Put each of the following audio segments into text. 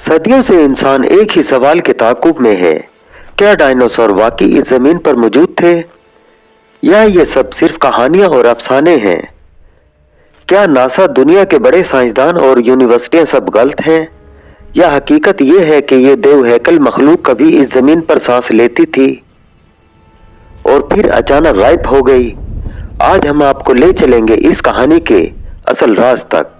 सदियों से इंसान एक ही सवाल के ताक़ुब में है, क्या डायनासोर वाकई इस जमीन पर मौजूद थे या ये सब सिर्फ कहानियां और अफसाने हैं? क्या नासा, दुनिया के बड़े साइंसदान और यूनिवर्सिटियां सब गलत हैं, या हकीकत ये है कि ये देव हैकल मखलूक कभी इस जमीन पर सांस लेती थी और फिर अचानक गायब हो गई? आज हम आपको ले चलेंगे इस कहानी के असल राज तक,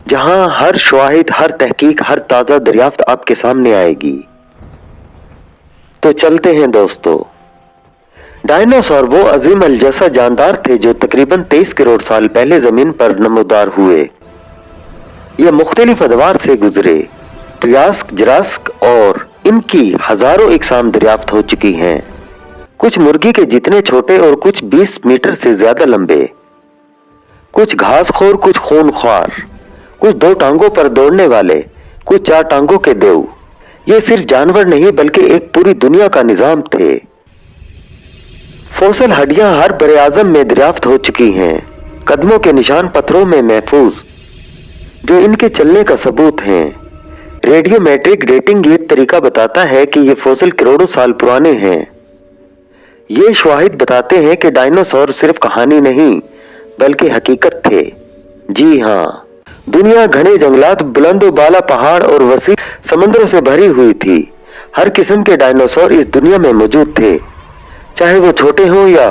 जहां हर शवाहिद, हर तहकीक, हर ताजा दरियाफ्त आपके सामने आएगी। तो चलते हैं दोस्तों। डायनासोर वो अजीम अलजसा जानदार थे जो तकरीबन 23 करोड़ साल पहले जमीन पर नमूदार हुए। ये मुख्तलिफ अदवार से गुजरे, ट्रियास्क, जुरासिक और इनकी हजारों इकसाम दरियाफ्त हो चुकी हैं। कुछ मुर्गी के जितने छोटे और कुछ 20 मीटर से ज्यादा लंबे, कुछ घासखोर, कुछ खूनख्वार, कुछ 2 टांगों पर दौड़ने वाले, कुछ 4 टांगों के देव। ये सिर्फ जानवर नहीं बल्कि एक पूरी दुनिया का निजाम थे। फोसिल हड्डियां हर बरे आजम में दरियाफ्त हो चुकी हैं, कदमों के निशान पत्थरों में महफूज जो इनके चलने का सबूत हैं। रेडियोमेट्रिक डेटिंग ये तरीका बताता है कि ये फोसिल करोड़ों साल पुराने हैं। ये शवाहिद बताते हैं कि डायनासोर सिर्फ कहानी नहीं बल्कि हकीकत थे। जी हाँ, दुनिया घने जंगलात, बुलंद बाला पहाड़ और वसी समंदरों से भरी हुई थी। हर किस्म के डायनासोर इस दुनिया में मौजूद थे, चाहे वो छोटे हों या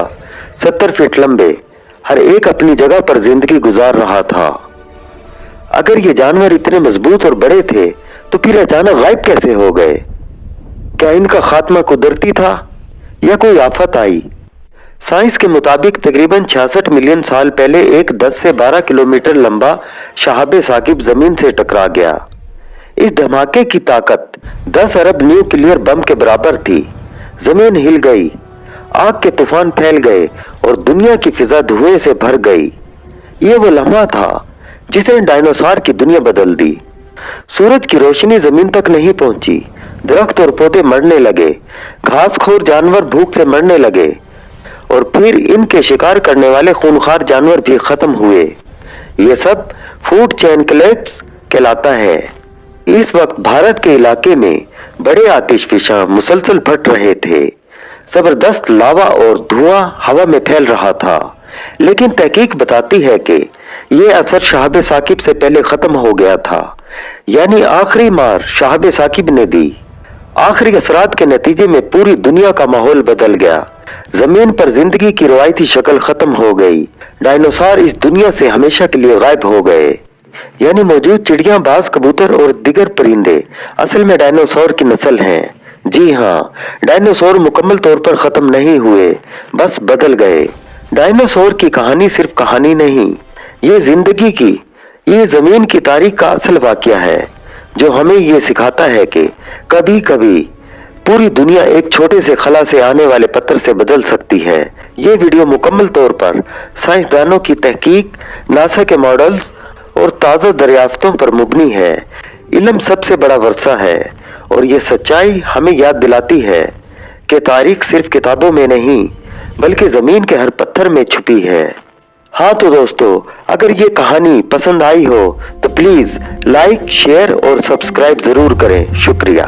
70 फीट लंबे। हर एक अपनी जगह पर जिंदगी गुजार रहा था। अगर ये जानवर इतने मजबूत और बड़े थे तो फिर अचानक गायब कैसे हो गए? क्या इनका खात्मा कुदरती था या कोई आफत आई? साइंस के मुताबिक तकरीबन 66 मिलियन साल पहले एक 10 से 12 किलोमीटर लंबा शहाब साकिब जमीन से टकरा गया। इस धमाके की ताकत 10 अरब न्यूक्लियर बम के बराबर थी। जमीन हिल गई, आग के तूफान फैल गए और दुनिया की फिजा धुएं से भर गई। ये वो लम्हा था जिसने डायनासोर की दुनिया बदल दी। सूरज की रोशनी जमीन तक नहीं पहुंची, दरख्त और पौधे मरने लगे, घासखोर जानवर भूख से मरने लगे और फिर इनके शिकार करने वाले खूनखार जानवर भी खत्म हुए। ये सब फूड चेन कोलैप्स कहलाता है। इस वक्त भारत के इलाके में बड़े आतिशफिशां मुसलसल फट रहे थे। जबरदस्त लावा और धुआं हवा में फैल रहा था, लेकिन तहकीक बताती है कि यह असर शहाब साकिब से पहले खत्म हो गया था। यानी आखिरी मार शहाब साकिब ने दी। आखिरी असरात के नतीजे में पूरी दुनिया का माहौल बदल गया। जमीन पर जिंदगी की रवायती शक्ल खत्म हो गई। डायनासोर इस दुनिया से हमेशा के लिए गायब हो गए। यानी मौजूद चिड़िया, बाज, कबूतर और दिगर परिंदे असल में डायनासोर की नस्ल हैं। जी हाँ, डायनासोर मुकम्मल तौर पर खत्म नहीं हुए, बस बदल गए। डायनासोर की कहानी सिर्फ कहानी नहीं, ये जिंदगी की, ये जमीन की तारीख का असल वाकया है जो हमें ये सिखाता है कि कभी कभी पूरी दुनिया एक छोटे से खला से आने वाले पत्थर से बदल सकती है। ये वीडियो मुकम्मल तौर पर साइंसदानों की तहकीक, नासा के मॉडल्स और ताज़ा दरियाफ्तों पर मुबनी है। इल्म सबसे बड़ा वर्सा है और ये सच्चाई हमें याद दिलाती है कि तारीख सिर्फ किताबों में नहीं बल्कि जमीन के हर पत्थर में छुपी है। हाँ तो दोस्तों, अगर ये कहानी पसंद आई हो तो प्लीज लाइक, शेयर और सब्सक्राइब जरूर करें। शुक्रिया।